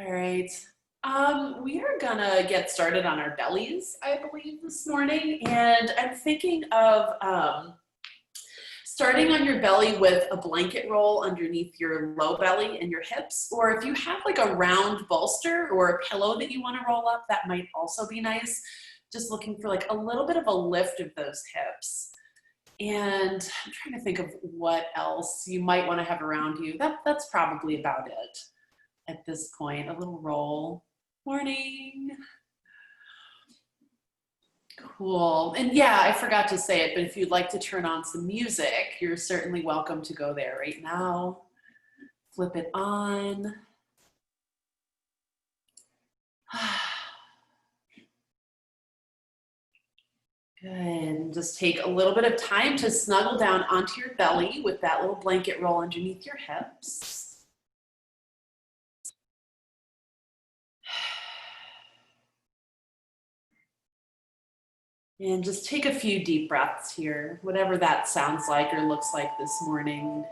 All right. We are gonna get started on our bellies, I believe, this morning. And I'm thinking of starting on your belly with a blanket roll underneath your low belly and your hips. Or if you have like a round bolster or a pillow that you want to roll up, that might also be nice. Just looking for like a little bit of a lift of those hips. And I'm trying to think of what else you might want to have around you. That's probably about it at this point. A little roll. Morning. Cool. And yeah, I forgot to say it, but if you'd like to turn on some music, you're certainly welcome to go there right now. Flip it on. Good. And just take a little bit of time to snuggle down onto your belly with that little blanket roll underneath your hips. And just take a few deep breaths here, whatever that sounds like or looks like this morning.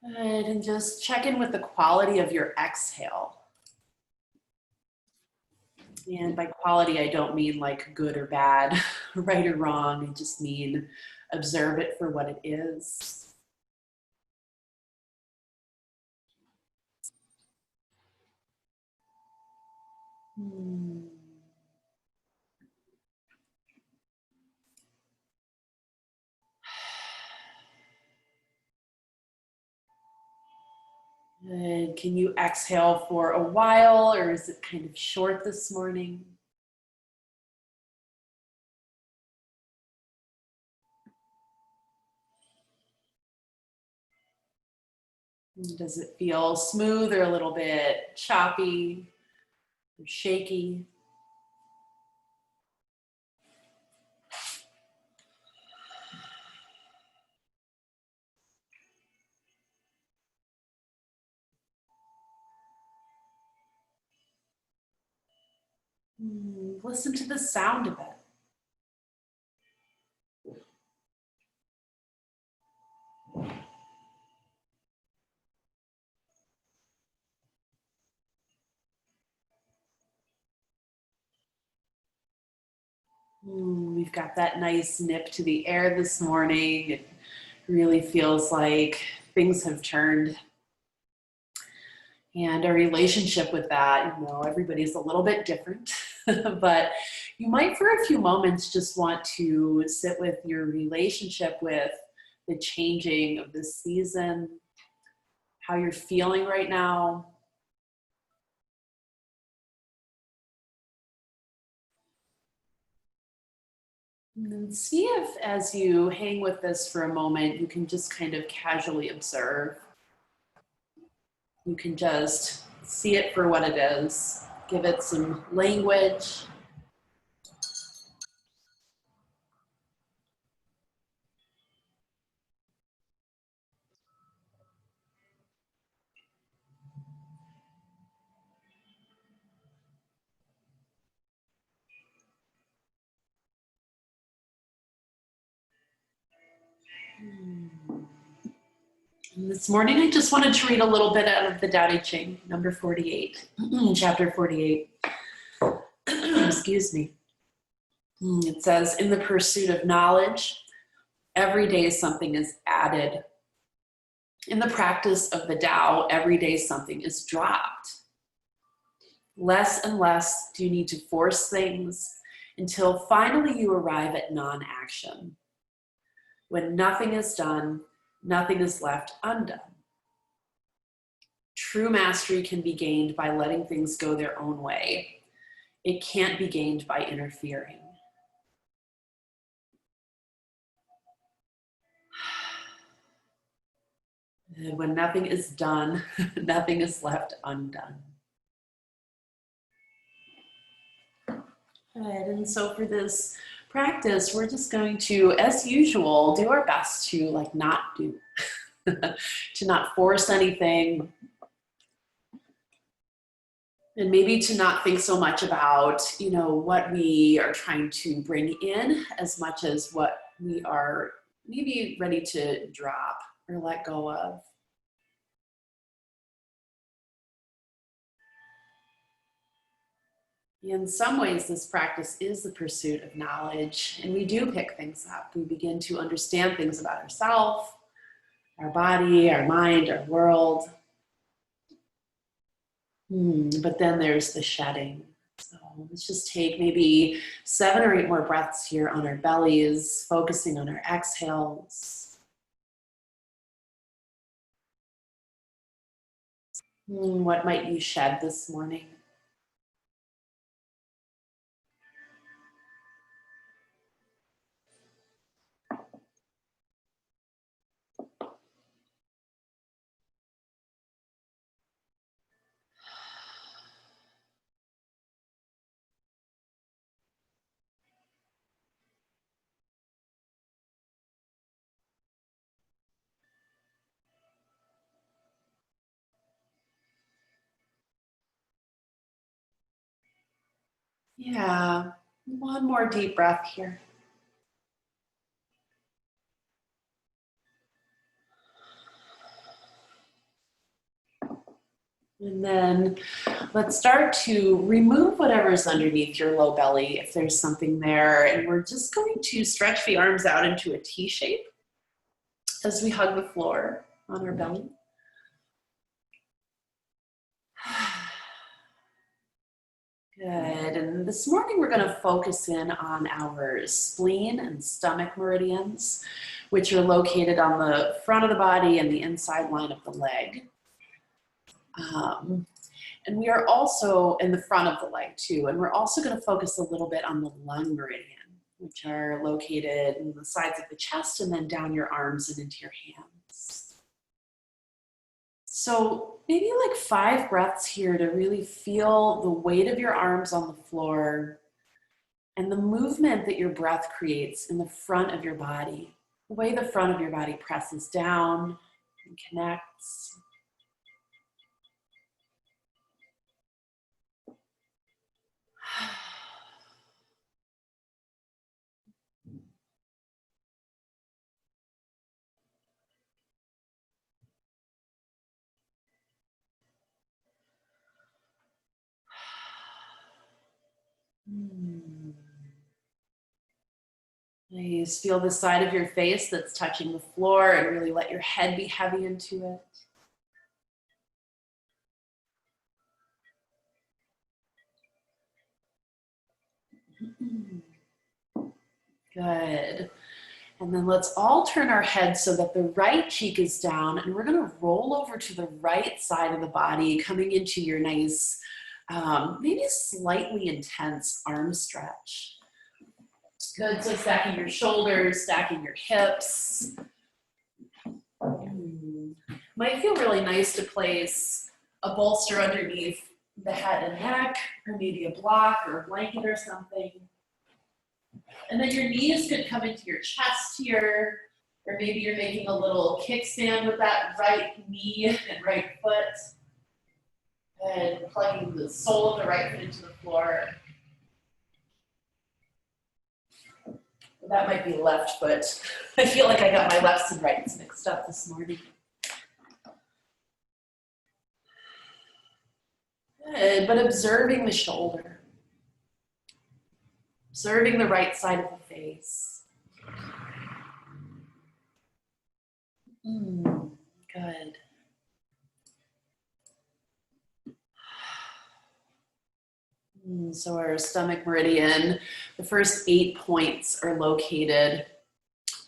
Good, and just check in with the quality of your exhale. And by quality, I don't mean like good or bad, right or wrong. I just mean observe it for what it is. Good. Can you exhale for a while, or is it kind of short this morning? Does it feel smooth or a little bit choppy or shaky? Listen to the sound of it. We've got that nice nip to the air this morning. It really feels like things have turned. And our relationship with that, you know, everybody's a little bit different, but you might for a few moments just want to sit with your relationship with the changing of this season, how you're feeling right now. And then see if as you hang with this for a moment, you can just kind of casually observe. You can just see it for what it is, give it some language. And this morning, I just wanted to read a little bit out of the Tao Te Ching, number 48, chapter 48. Excuse me. It says, in the pursuit of knowledge, every day something is added. In the practice of the Tao, every day something is dropped. Less and less do you need to force things until finally you arrive at non-action. When nothing is done, nothing is left undone. True mastery can be gained by letting things go their own way. It can't be gained by interfering. And when nothing is done, nothing is left undone. Good. And so for this practice, we're just going to, as usual, do our best to like not do. to not force anything, and maybe to not think so much about, what we are trying to bring in as much as what we are maybe ready to drop or let go of. In some ways, this practice is the pursuit of knowledge, and we do pick things up. We begin to understand things about ourselves, our body, our mind, our world. But then there's the shedding. So let's just take maybe 7 or 8 more breaths here on our bellies, focusing on our exhales. What might you shed this morning? Yeah, one more deep breath here. And then let's start to remove whatever's underneath your low belly if there's something there. And we're just going to stretch the arms out into a T shape as we hug the floor on our belly. Good. And this morning we're going to focus in on our spleen and stomach meridians, which are located on the front of the body and the inside line of the leg. And we are also in the front of the leg too. And we're also going to focus a little bit on the lung meridian, which are located in the sides of the chest and then down your arms and into your hands. So maybe like 5 breaths here to really feel the weight of your arms on the floor and the movement that your breath creates in the front of your body, the way the front of your body presses down and connects. Nice. Feel the side of your face that's touching the floor and really let your head be heavy into it. Good. And then let's all turn our heads so that the right cheek is down, and we're going to roll over to the right side of the body, coming into your nice, maybe slightly intense arm stretch. Good. So stacking your shoulders, stacking your hips. Might feel really nice to place a bolster underneath the head and neck, or maybe a block or a blanket or something. And then your knees could come into your chest here, or maybe you're making a little kickstand with that right knee and right foot, and plugging the sole of the right foot into the floor. That might be left foot. I feel like I got my lefts and rights mixed up this morning. Good, but observing the shoulder. Observing the right side of the face. Good. So our stomach meridian, the first 8 points are located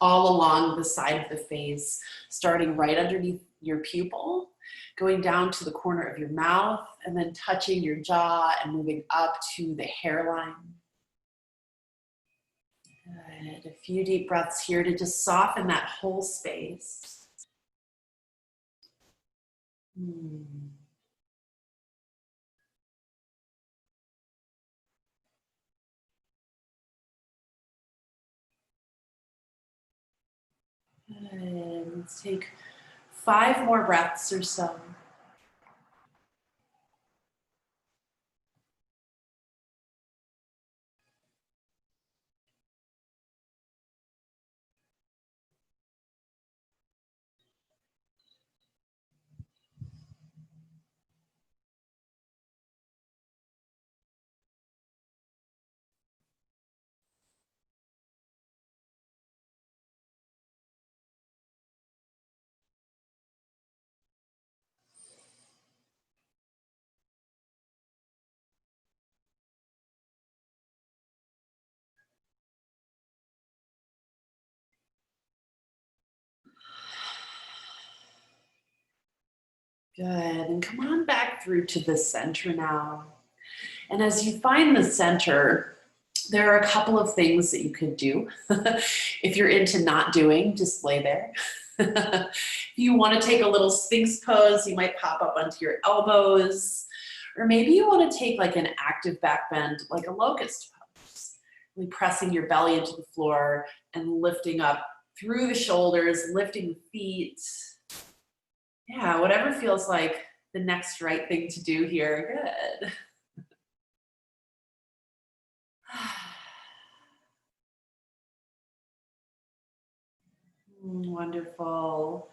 all along the side of the face, starting right underneath your pupil, going down to the corner of your mouth, and then touching your jaw and moving up to the hairline. Good. A few deep breaths here to just soften that whole space. Good. Let's take 5 more breaths or so. Good, and come on back through to the center now. And as you find the center, there are a couple of things that you could do. If you're into not doing, just lay there. If you want to take a little Sphinx pose, you might pop up onto your elbows. Or maybe you want to take like an active back bend, like a locust pose. Really pressing your belly into the floor and lifting up through the shoulders, lifting the feet. Yeah, whatever feels like the next right thing to do here. Good. Wonderful.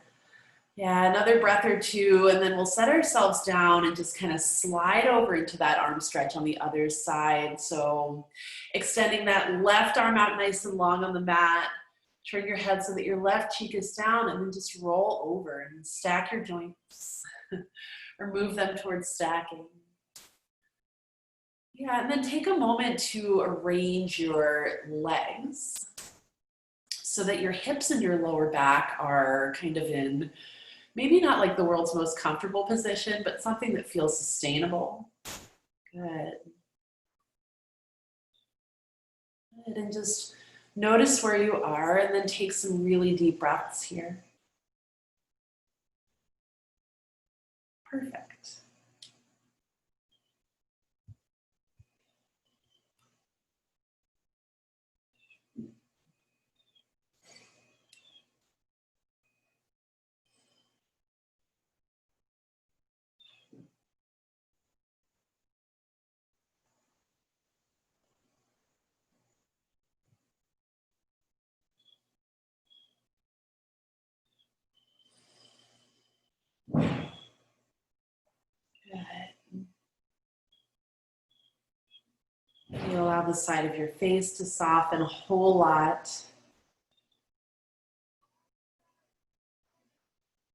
Yeah, another breath or two, and then we'll set ourselves down and just kind of slide over into that arm stretch on the other side. So extending that left arm out nice and long on the mat. Turn your head so that your left cheek is down, and then just roll over and stack your joints or move them towards stacking. Yeah, and then take a moment to arrange your legs so that your hips and your lower back are kind of in maybe not like the world's most comfortable position, but something that feels sustainable. Good. Good. And just notice where you are and then take some really deep breaths here. Perfect. Good. You allow the side of your face to soften a whole lot.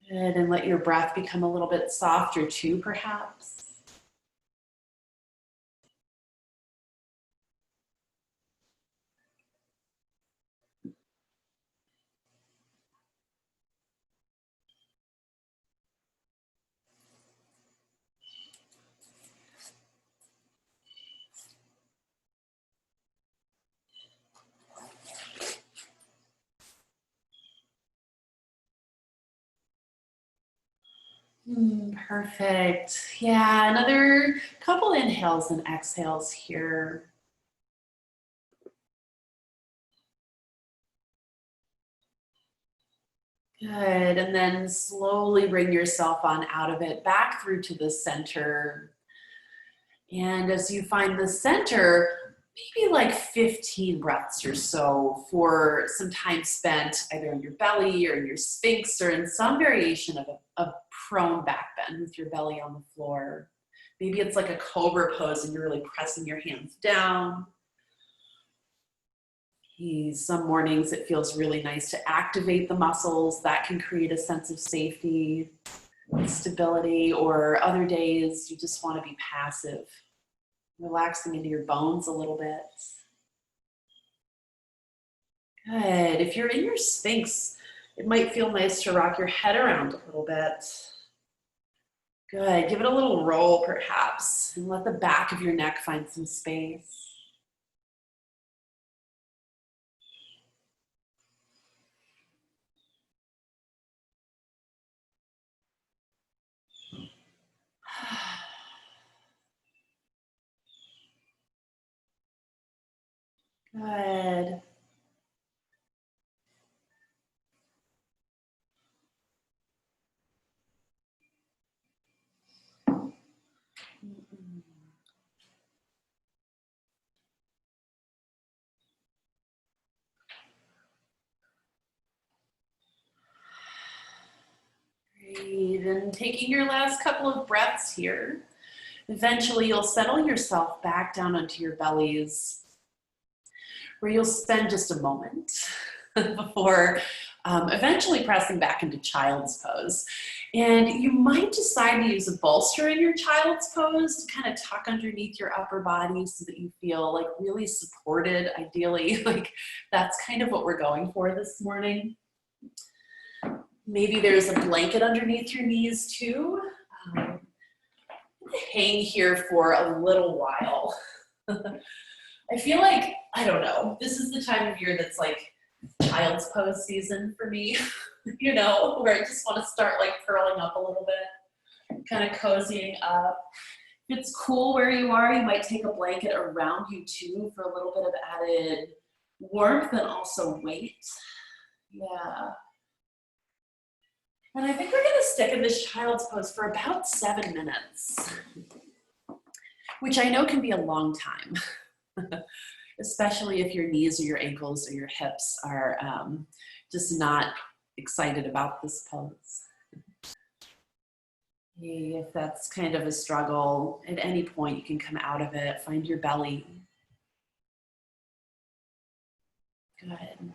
Good, and let your breath become a little bit softer too, perhaps. Perfect. Yeah, another couple inhales and exhales here. Good, and then slowly bring yourself on out of it, back through to the center. And as you find the center, maybe like 15 breaths or so for some time spent either in your belly or in your sphinx or in some variation of a prone back bend with your belly on the floor. Maybe it's like a cobra pose and you're really pressing your hands down. Some mornings it feels really nice to activate the muscles. That can create a sense of safety, stability, or other days you just want to be passive, relaxing into your bones a little bit. Good. If you're in your Sphinx, it might feel nice to rock your head around a little bit. Good. Give it a little roll, perhaps, and let the back of your neck find some space. Good. And taking your last couple of breaths here. Eventually, you'll settle yourself back down onto your bellies, where you'll spend just a moment before eventually pressing back into child's pose. And you might decide to use a bolster in your child's pose to kind of tuck underneath your upper body so that you feel like really supported, ideally. Like that's kind of what we're going for this morning. Maybe there's a blanket underneath your knees too. Hang here for a little while. I feel like, I don't know, this is the time of year that's like child's pose season for me, you know, where I just want to start like curling up a little bit, kind of cozying up. If it's cool where you are, you might take a blanket around you too for a little bit of added warmth and also weight. Yeah. And I think we're gonna stick in this child's pose for about 7 minutes, which I know can be a long time, especially if your knees or your ankles or your hips are just not excited about this pose. If that's kind of a struggle, at any point you can come out of it, find your belly. Good.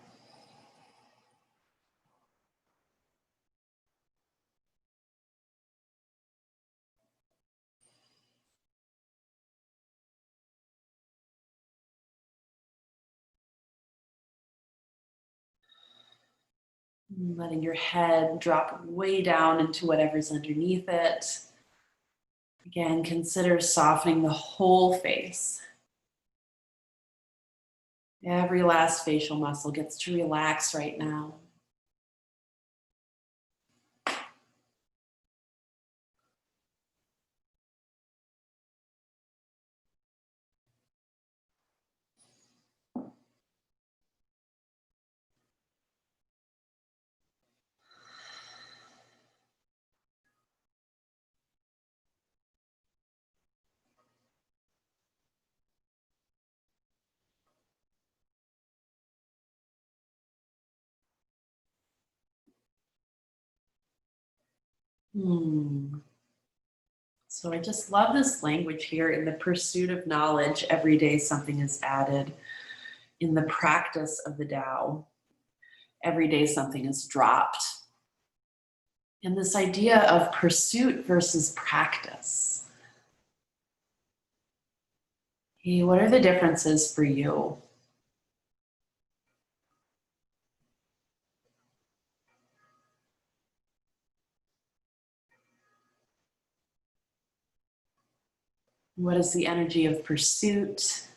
Letting your head drop way down into whatever's underneath it. Again, consider softening the whole face. Every last facial muscle gets to relax right now. So I just love this language here. In the pursuit of knowledge, every day something is added. In the practice of the Tao, every day something is dropped. And this idea of pursuit versus practice. Hey, what are the differences for you? What is the energy of pursuit?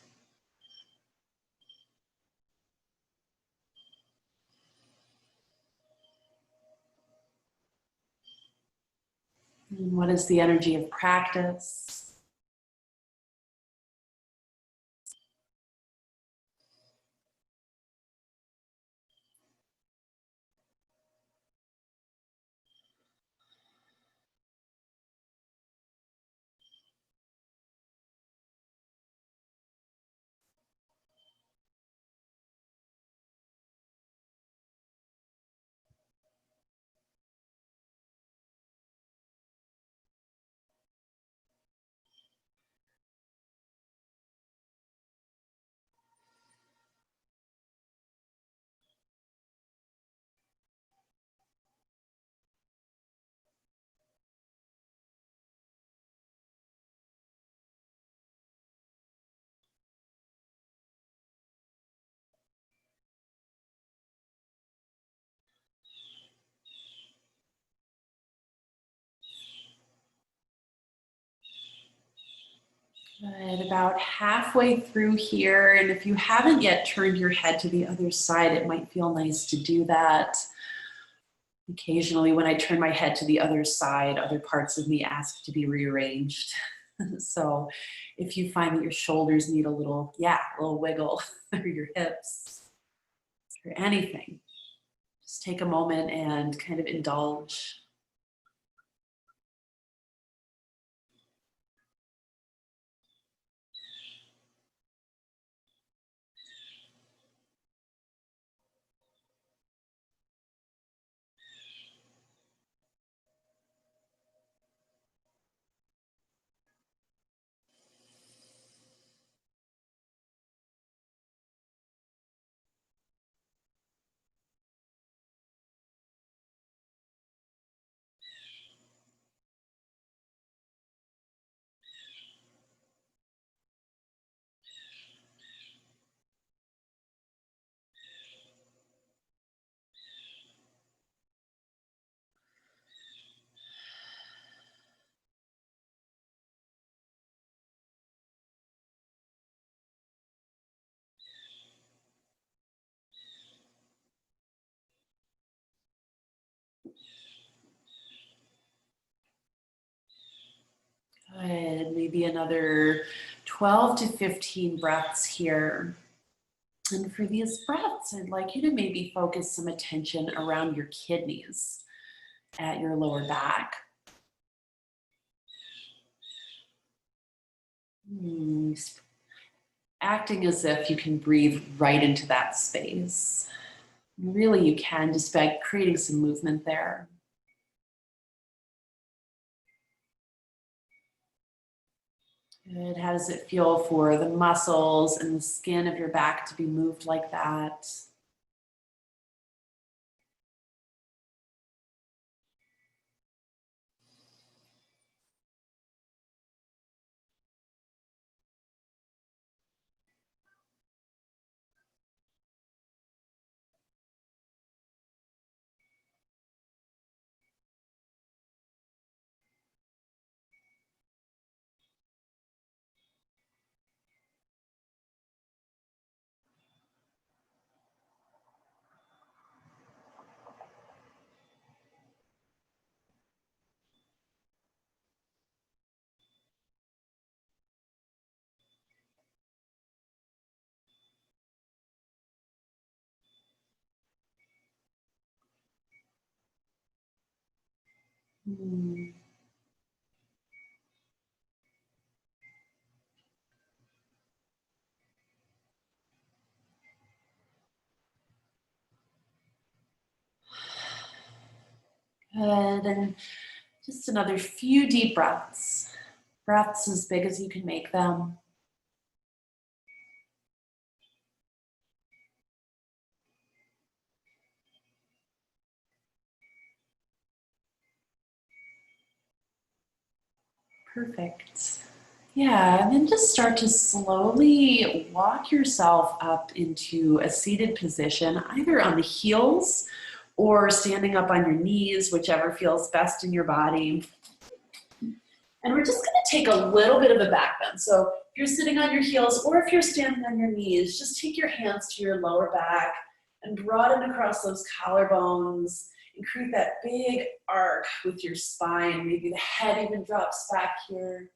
And what is the energy of practice? Good, about halfway through here, and if you haven't yet turned your head to the other side, it might feel nice to do that. Occasionally when I turn my head to the other side, other parts of me ask to be rearranged. So if you find that your shoulders need a little wiggle, or your hips, or anything, just take a moment and kind of indulge. Good. Maybe another 12 to 15 breaths here. And for these breaths, I'd like you to maybe focus some attention around your kidneys at your lower back. Acting as if you can breathe right into that space. Really, you can just by creating some movement there. Good. How does it feel for the muscles and the skin of your back to be moved like that? Hmm. Good. And just another few deep breaths. Breaths as big as you can make them. Perfect. Yeah, and then just start to slowly walk yourself up into a seated position, either on the heels or standing up on your knees, whichever feels best in your body. And we're just gonna take a little bit of a back bend. So if you're sitting on your heels or if you're standing on your knees, just take your hands to your lower back and broaden across those collarbones and create that big arc with your spine. Maybe the head even drops back here.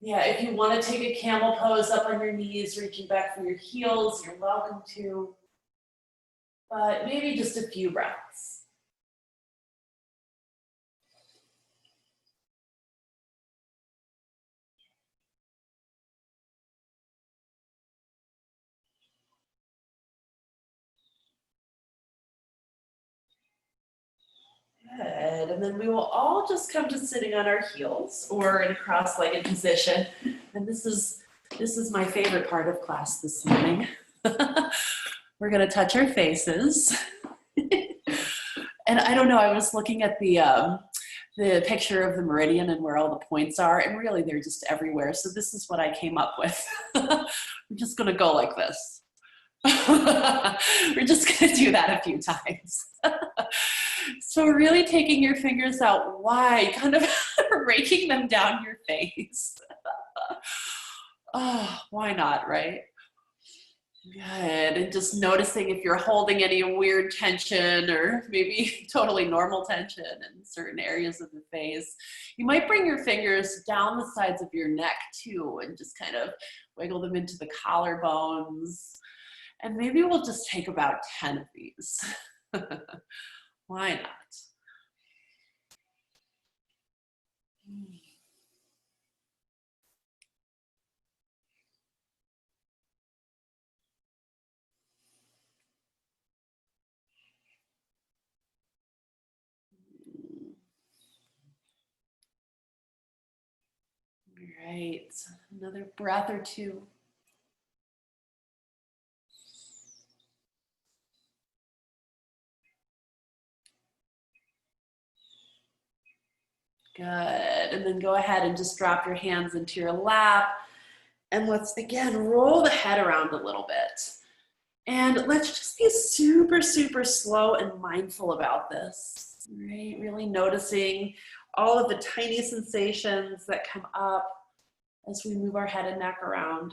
Yeah, if you want to take a camel pose up on your knees, reaching back for your heels, you're welcome to. But maybe just a few breaths. Good, and then we will all just come to sitting on our heels or in a cross-legged position. And this is my favorite part of class this morning. We're gonna touch our faces. And I don't know, I was looking at the picture of the meridian and where all the points are, and really they're just everywhere. So this is what I came up with. We're just gonna go like this. We're just gonna do that a few times. So really taking your fingers out wide, kind of raking them down your face. Oh, why not, right? Good, and just noticing if you're holding any weird tension or maybe totally normal tension in certain areas of the face. You might bring your fingers down the sides of your neck too and just kind of wiggle them into the collarbones. And maybe we'll just take about 10 of these. Why not? All right, another breath or two. Good, and then go ahead and just drop your hands into your lap. And let's, again, roll the head around a little bit. And let's just be super, super slow and mindful about this, right? Really noticing all of the tiny sensations that come up as we move our head and neck around.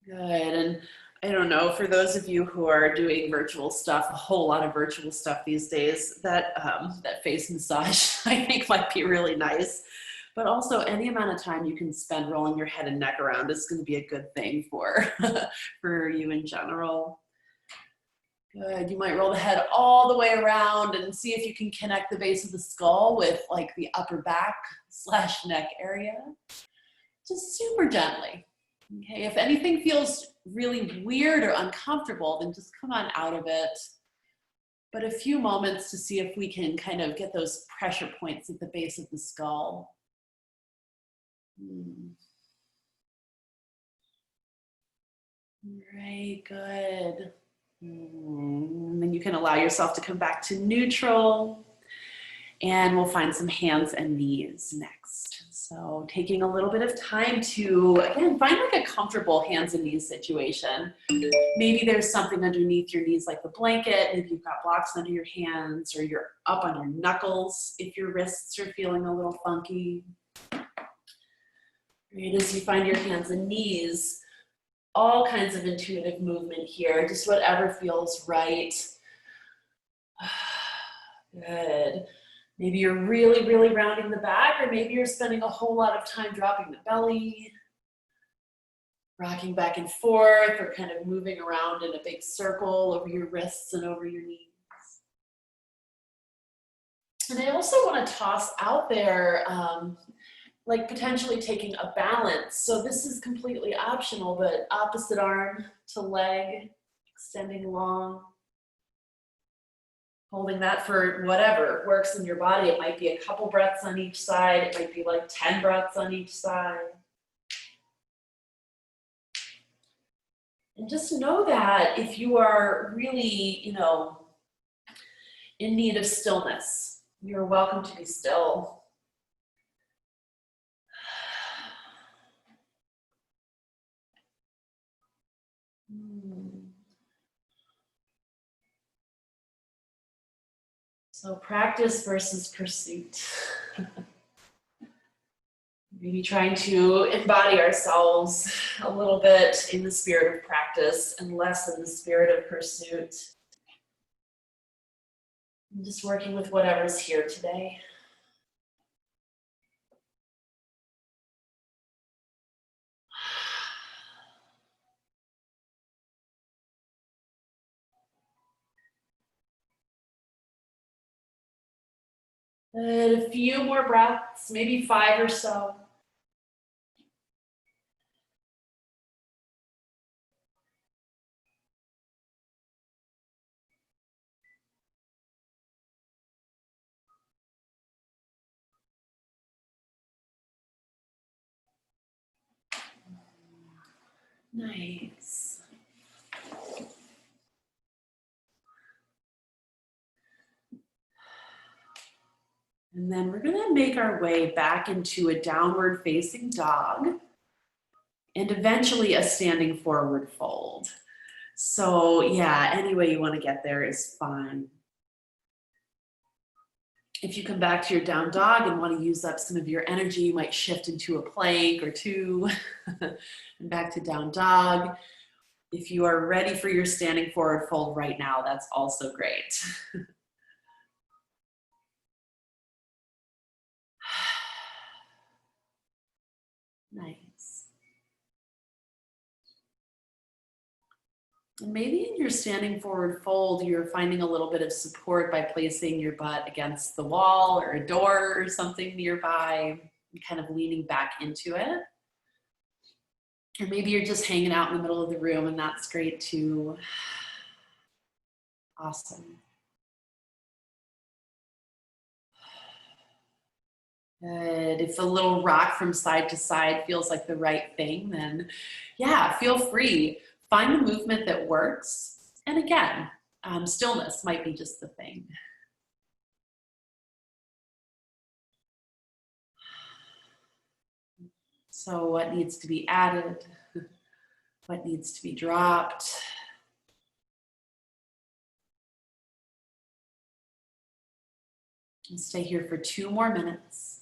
Good, and I don't know, for those of you who are doing virtual stuff, a whole lot of virtual stuff these days, that face massage I think might be really nice. But also any amount of time you can spend rolling your head and neck around is going to be a good thing for, for you in general. Good. You might roll the head all the way around and see if you can connect the base of the skull with like the upper back / neck area. Just super gently. Okay, if anything feels really weird or uncomfortable, then just come on out of it. But a few moments to see if we can kind of get those pressure points at the base of the skull. Right, good. And then you can allow yourself to come back to neutral. And we'll find some hands and knees next. So taking a little bit of time to, again, find like a comfortable hands and knees situation. Maybe there's something underneath your knees like a blanket. Maybe you've got blocks under your hands, or you're up on your knuckles if your wrists are feeling a little funky. Right, as you find your hands and knees, all kinds of intuitive movement here, just whatever feels right. Good. Maybe you're really, really rounding the back, or maybe you're spending a whole lot of time dropping the belly, rocking back and forth, or kind of moving around in a big circle over your wrists and over your knees. And I also want to toss out there, like potentially taking a balance. So this is completely optional, but opposite arm to leg, extending long. Holding that for whatever works in your body. It might be a couple breaths on each side. It might be like 10 breaths on each side. And just know that if you are really, in need of stillness, you're welcome to be still. So practice versus pursuit. Maybe trying to embody ourselves a little bit in the spirit of practice and less in the spirit of pursuit. I'm just working with whatever's here today. And a few more breaths, maybe 5 or so. Nice. And then we're gonna make our way back into a downward facing dog and eventually a standing forward fold. So yeah, any way you wanna get there is fine. If you come back to your down dog and wanna use up some of your energy, you might shift into a plank or two and back to down dog. If you are ready for your standing forward fold right now, that's also great. Nice. And maybe in your standing forward fold, you're finding a little bit of support by placing your butt against the wall or a door or something nearby, and kind of leaning back into it. Or maybe you're just hanging out in the middle of the room, and that's great too. Awesome. Good. If a little rock from side to side feels like the right thing, then yeah, feel free. Find a movement that works. And again, stillness might be just the thing. So what needs to be added? What needs to be dropped? And stay here for 2 more minutes.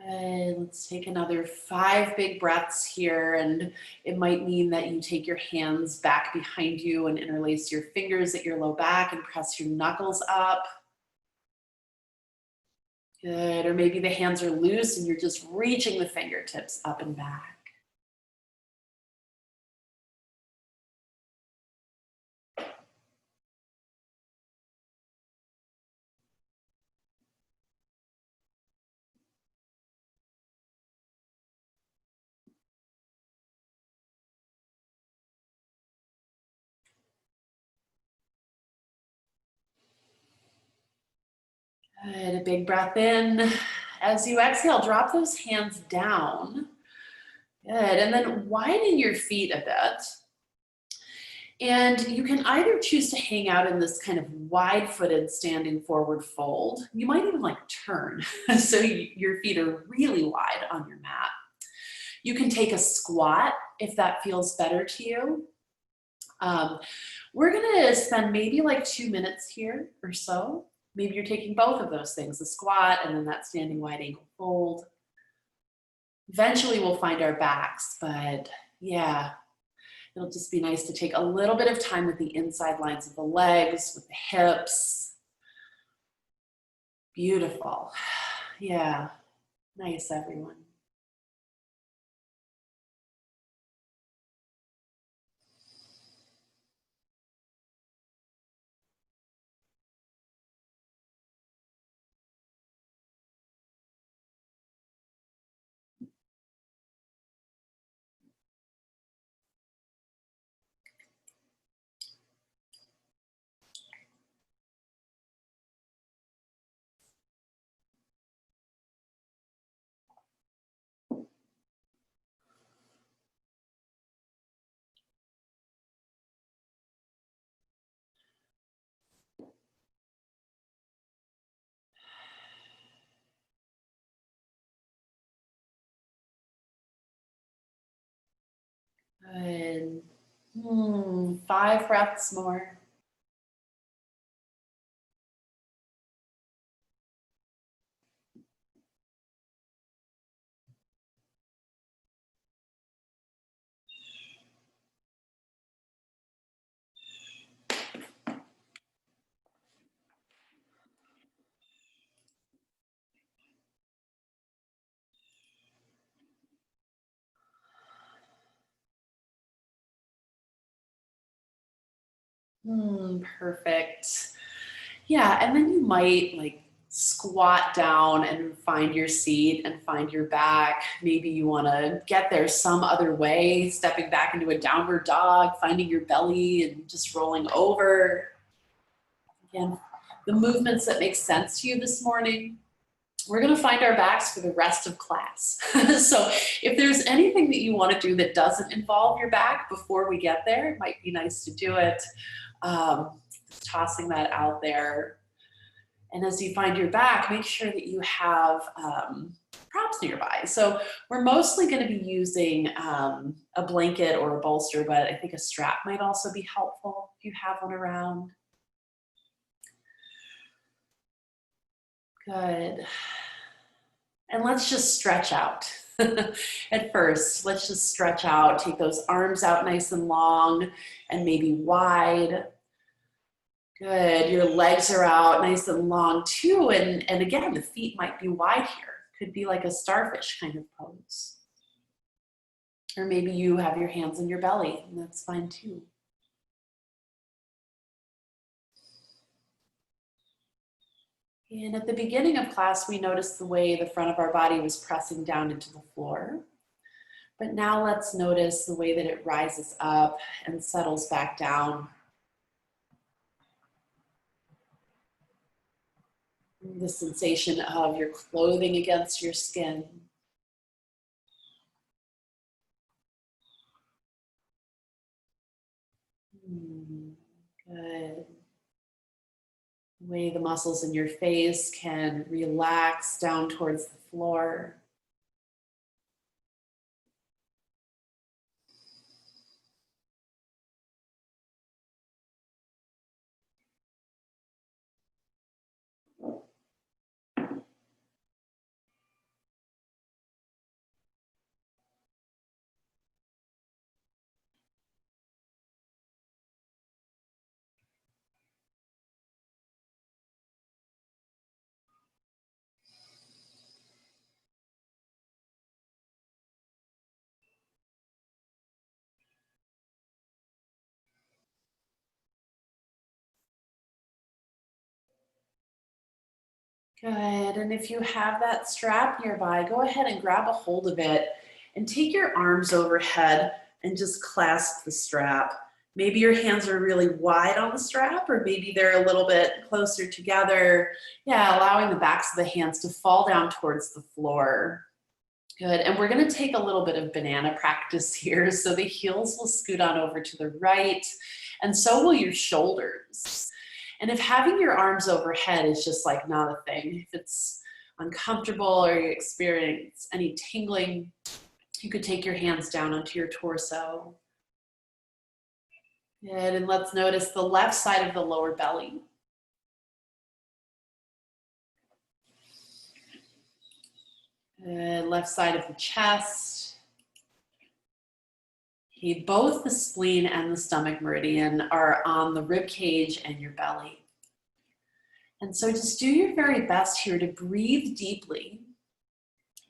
Good. Let's take another 5 big breaths here. And it might mean that you take your hands back behind you and interlace your fingers at your low back and press your knuckles up. Good. Or maybe the hands are loose and you're just reaching the fingertips up and back. Good. A big breath in. As you exhale, drop those hands down. Good. And then widen your feet a bit. And you can either choose to hang out in this kind of wide-footed standing forward fold. You might even like turn so your feet are really wide on your mat. You can take a squat if that feels better to you. We're gonna spend maybe like 2 minutes here or so. Maybe you're taking both of those things, the squat and then that standing wide angle fold. Eventually we'll find our backs, but yeah, it'll just be nice to take a little bit of time with the inside lines of the legs, with the hips. Beautiful. Yeah, nice everyone. Good. 5 breaths more. Perfect. Yeah, and then you might like squat down and find your seat and find your back. Maybe you want to get there some other way, stepping back into a downward dog, finding your belly and just rolling over. Again, the movements that make sense to you this morning. We're going to find our backs for the rest of class. So if there's anything that you want to do that doesn't involve your back before we get there, it might be nice to do it. Just tossing that out there. And as you find your back, make sure that you have props nearby. So we're mostly going to be using a blanket or a bolster, but I think a strap might also be helpful if you have one around. Good. And let's just stretch out. At first, let's just stretch out, take those arms out nice and long and maybe wide. Good, your legs are out nice and long too. And again, the feet might be wide here. Could be like a starfish kind of pose. Or maybe you have your hands in your belly, and that's fine too. And at the beginning of class, we noticed the way the front of our body was pressing down into the floor. But now let's notice the way that it rises up and settles back down. The sensation of your clothing against your skin. Good. The way the muscles in your face can relax down towards the floor. Good, and if you have that strap nearby, go ahead and grab a hold of it and take your arms overhead and just clasp the strap. Maybe your hands are really wide on the strap, or maybe they're a little bit closer together. Yeah, allowing the backs of the hands to fall down towards the floor. Good, and we're gonna take a little bit of banana practice here. So the heels will scoot on over to the right, and so will your shoulders. And if having your arms overhead is just like not a thing, if it's uncomfortable or you experience any tingling, you could take your hands down onto your torso. Good, and let's notice the left side of the lower belly. Good, left side of the chest. Okay, both the spleen and the stomach meridian are on the rib cage and your belly. And so just do your very best here to breathe deeply,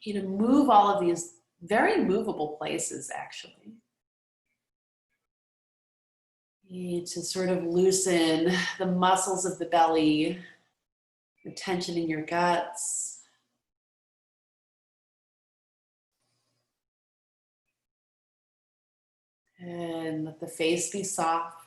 okay, to move all of these very movable places actually. You to sort of loosen the muscles of the belly, the tension in your guts. And let the face be soft.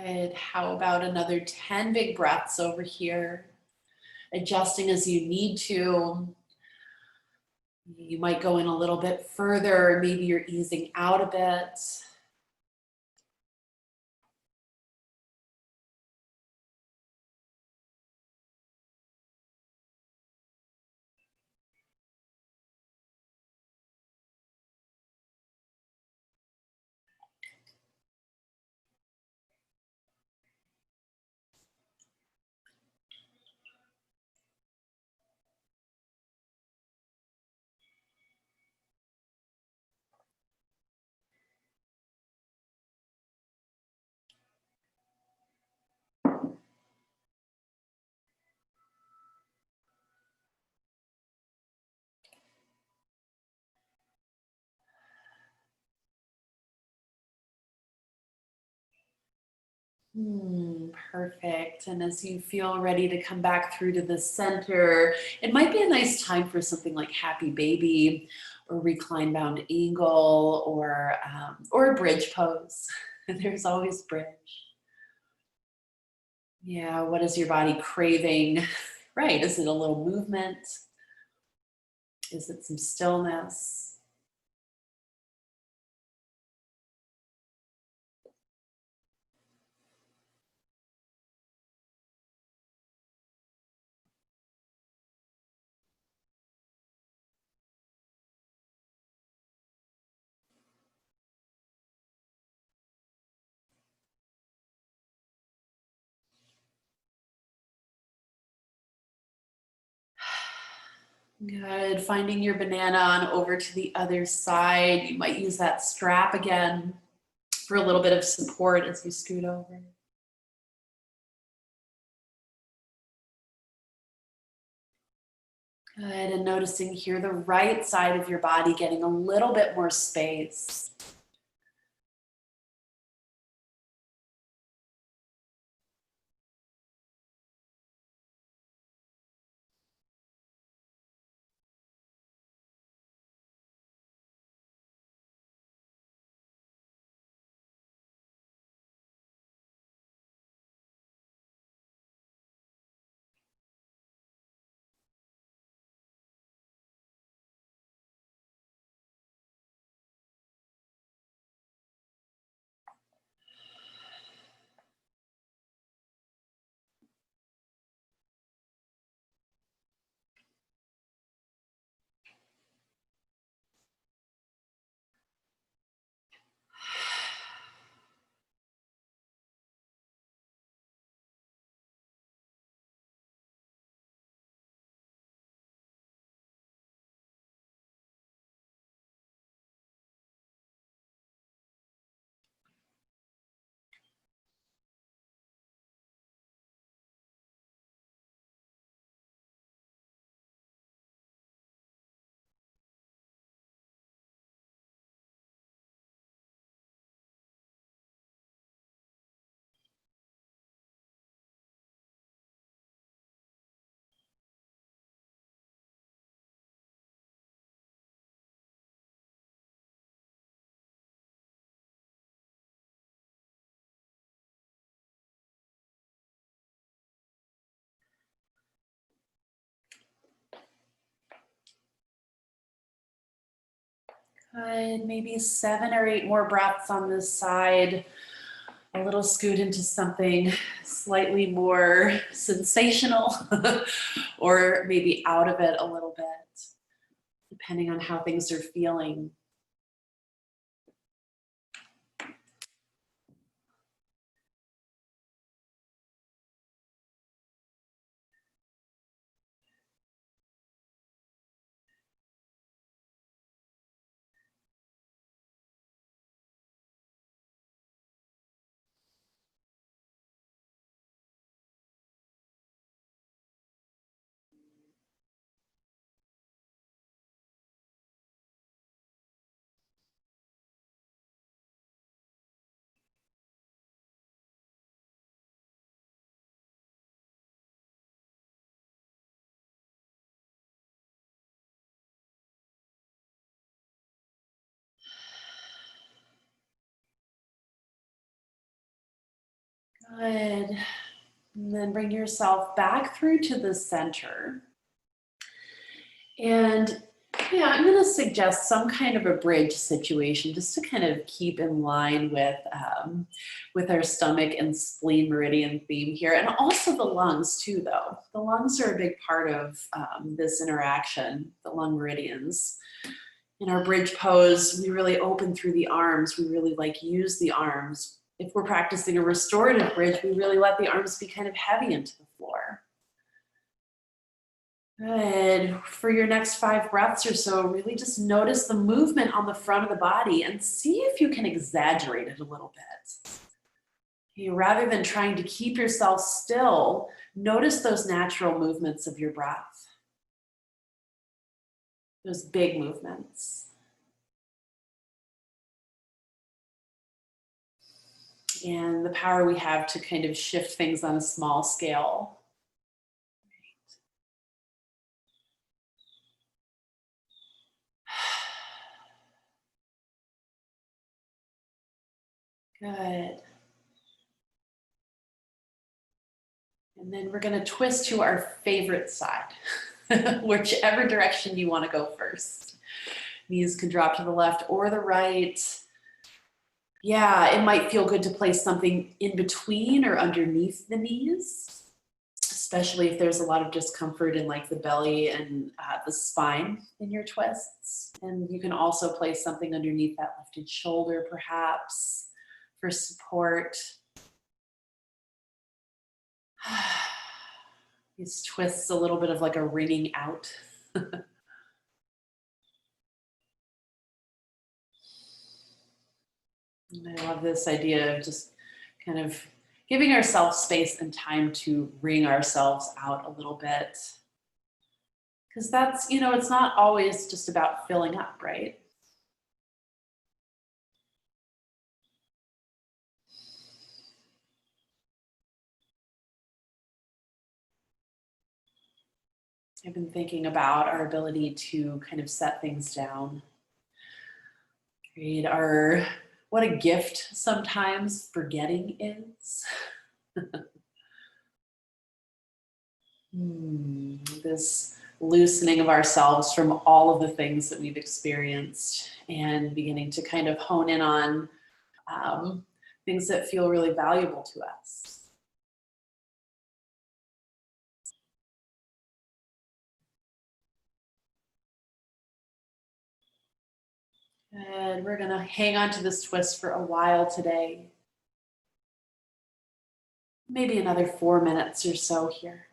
Good. How about another 10 big breaths over here? Adjusting as you need to. You might go in a little bit further, maybe you're easing out a bit. Perfect. And as you feel ready to come back through to the center, it might be a nice time for something like happy baby or recline bound eagle or a bridge pose. There's always bridge. Yeah, what is your body craving? Right, is it a little movement? Is it some stillness? Good. Finding your banana on over to the other side. You might use that strap again for a little bit of support as you scoot over. Good. And noticing here the right side of your body getting a little bit more space. Good, maybe 7 or 8 more breaths on this side. A little scoot into something slightly more sensational or maybe out of it a little bit, depending on how things are feeling. Good. And then bring yourself back through to the center. And yeah, I'm going to suggest some kind of a bridge situation just to kind of keep in line with our stomach and spleen meridian theme here. And also the lungs too, though. The lungs are a big part of this interaction, the lung meridians. In our bridge pose, we really open through the arms. We really use the arms. If we're practicing a restorative bridge, we really let the arms be kind of heavy into the floor. Good. For your next 5 breaths or so, really just notice the movement on the front of the body and see if you can exaggerate it a little bit. Okay, rather than trying to keep yourself still, notice those natural movements of your breath. Those big movements. And the power we have to kind of shift things on a small scale. Good. And then we're going to twist to our favorite side, whichever direction you want to go first. Knees can drop to the left or the right. Yeah, it might feel good to place something in between or underneath the knees, especially if there's a lot of discomfort in like the belly and the spine in your twists. And you can also place something underneath that lifted shoulder, perhaps, for support. These twists a little bit of like a wringing out. And I love this idea of just kind of giving ourselves space and time to wring ourselves out a little bit. Because that's, it's not always just about filling up, right? I've been thinking about our ability to kind of set things down. Right? What a gift sometimes forgetting is. This loosening of ourselves from all of the things that we've experienced and beginning to kind of hone in on things that feel really valuable to us. And we're going to hang on to this twist for a while today. Maybe another 4 minutes or so here.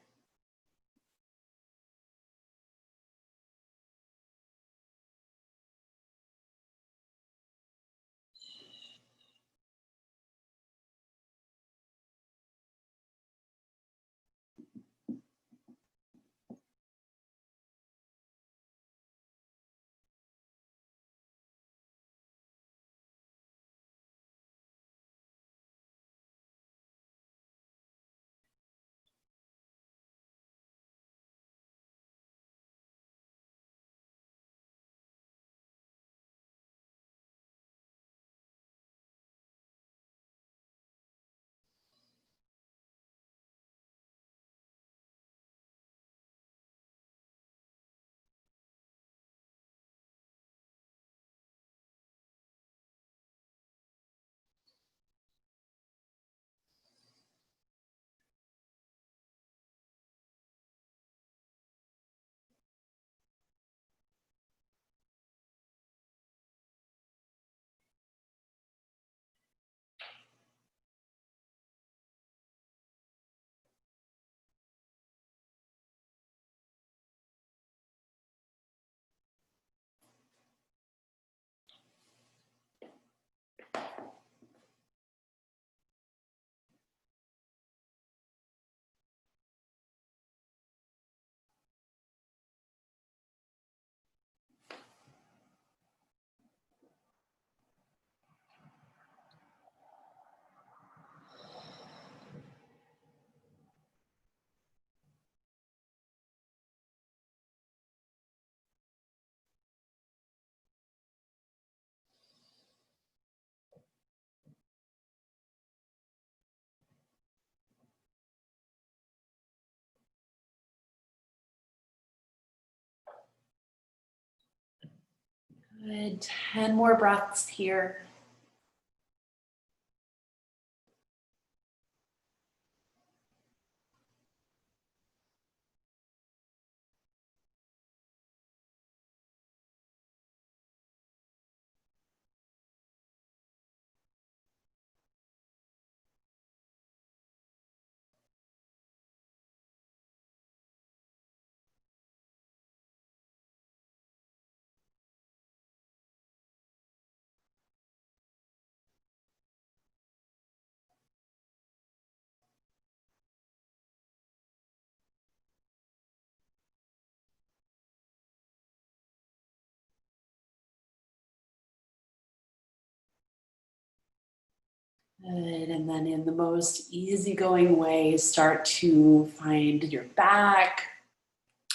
Good. 10 more breaths here. Good. And then in the most easygoing way, start to find your back,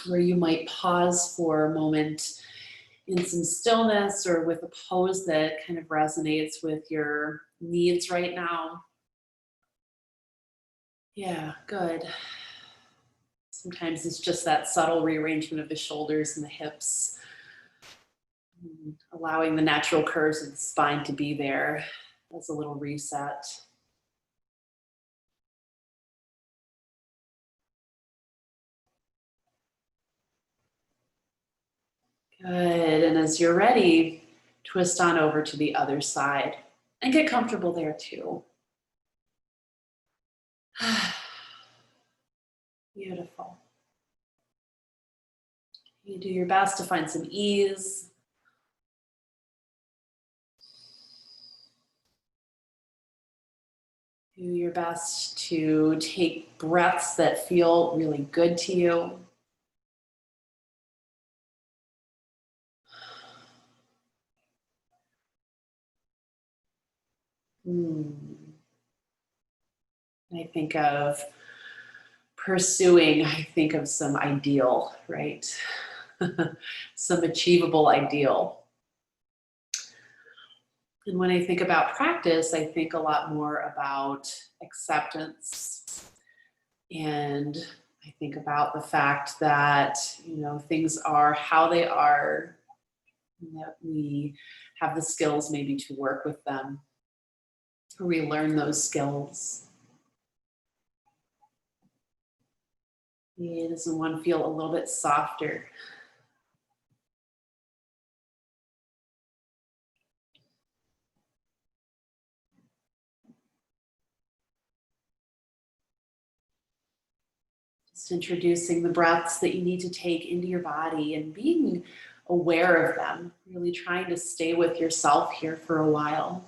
where you might pause for a moment in some stillness or with a pose that kind of resonates with your needs right now. Yeah, good. Sometimes it's just that subtle rearrangement of the shoulders and the hips, allowing the natural curves of the spine to be there as a little reset. Good. And as you're ready, twist on over to the other side and get comfortable there too. Beautiful. You do your best to find some ease. Do your best to take breaths that feel really good to you. I think of pursuing, I think of some ideal, right? Some achievable ideal. And when I think about practice, I think a lot more about acceptance. And I think about the fact that, things are how they are, and that we have the skills maybe to work with them, or we learn those skills. Doesn't one feel a little bit softer? Just introducing the breaths that you need to take into your body and being aware of them, really trying to stay with yourself here for a while.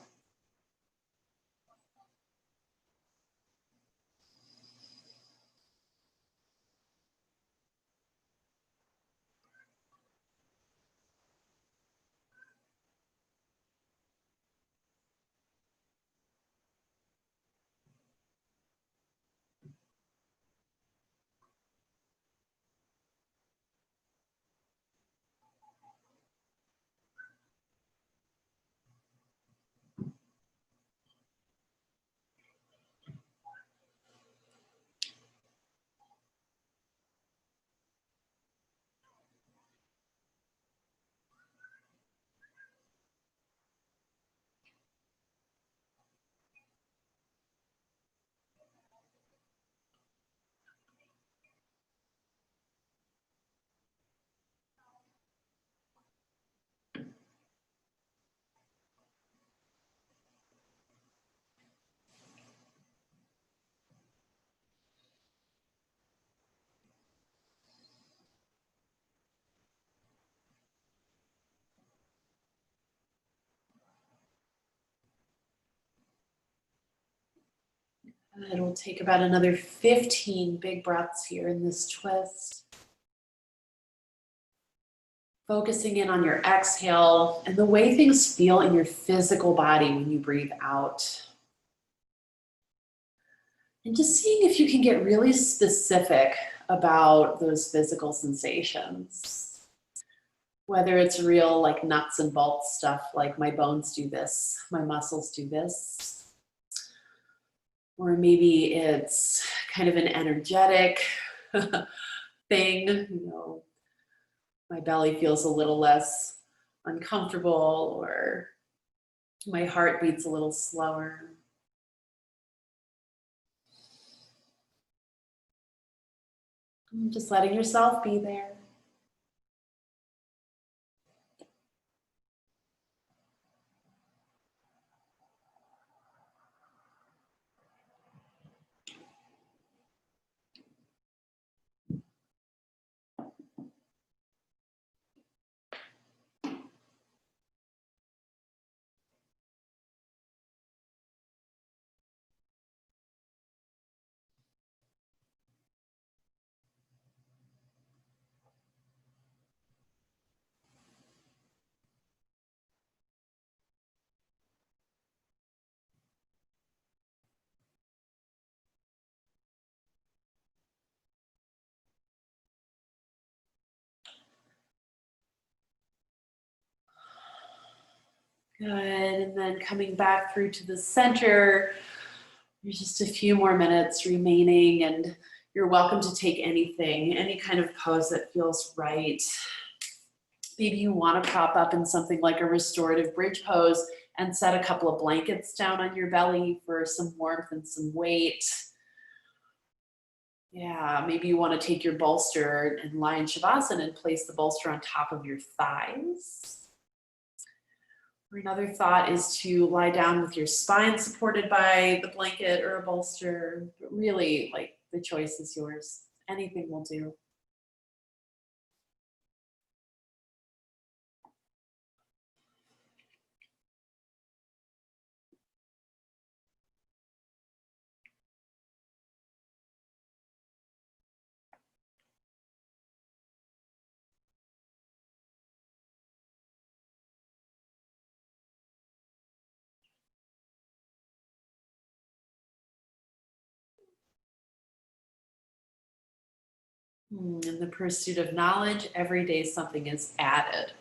It'll take about another 15 big breaths here in this twist. Focusing in on your exhale and the way things feel in your physical body when you breathe out. And just seeing if you can get really specific about those physical sensations. Whether it's real like nuts and bolts stuff like my bones do this, my muscles do this. Or maybe it's kind of an energetic thing, my belly feels a little less uncomfortable, or my heart beats a little slower. Just letting yourself be there. Good, and then coming back through to the center. There's just a few more minutes remaining, and you're welcome to take anything, any kind of pose that feels right. Maybe you want to prop up in something like a restorative bridge pose and set a couple of blankets down on your belly for some warmth and some weight. Yeah, maybe you want to take your bolster and lie in Shavasana and place the bolster on top of your thighs. Or another thought is to lie down with your spine supported by the blanket or a bolster. But really, like, the choice is yours. Anything will do. In the pursuit of knowledge, every day something is added.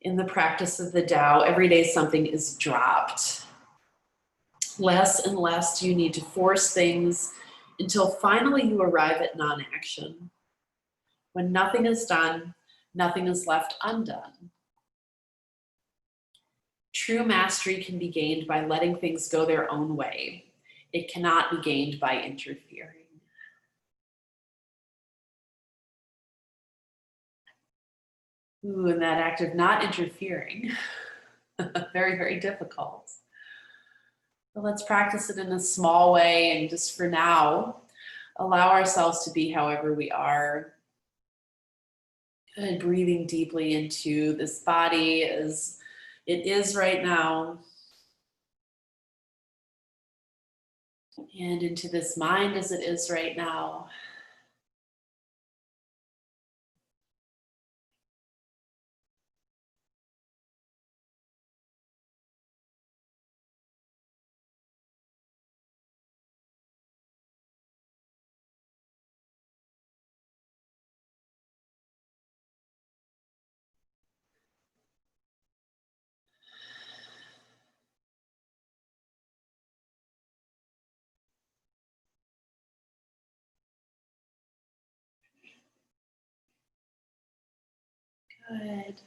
In the practice of the Tao, every day something is dropped. Less and less do you need to force things until finally you arrive at non-action. When nothing is done, nothing is left undone. True mastery can be gained by letting things go their own way. It cannot be gained by interfering. Ooh, and that act of not interfering, very, very difficult. But let's practice it in a small way, and just for now, allow ourselves to be however we are. Good, breathing deeply into this body as it is right now. And into this mind as it is right now. Good.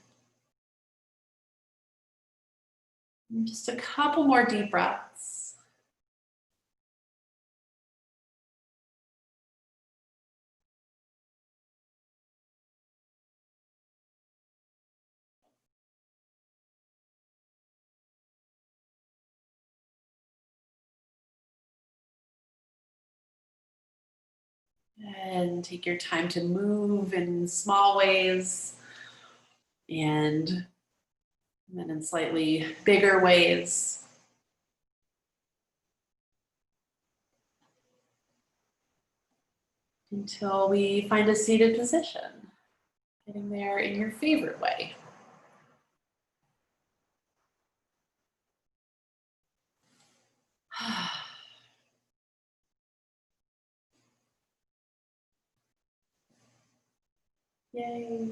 And just a couple more deep breaths. And take your time to move in small ways and then in slightly bigger ways. Until we find a seated position, getting there in your favorite way. Yay.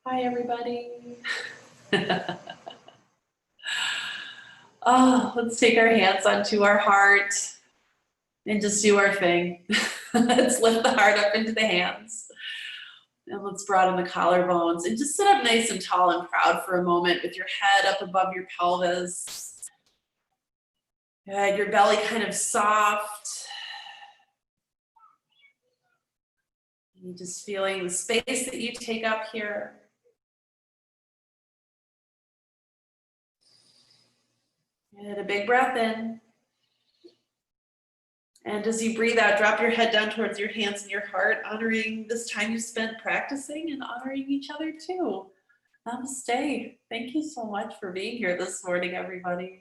Hi, everybody. Oh, let's take our hands onto our heart and just do our thing. Let's lift the heart up into the hands And let's broaden the collarbones and just sit up nice and tall and proud for a moment with your head up above your pelvis. Good, your belly kind of soft. And just feeling the space that you take up here. And a big breath in. And as you breathe out, drop your head down towards your hands and your heart, honoring this time you spent practicing and honoring each other too. Namaste. Thank you so much for being here this morning, everybody.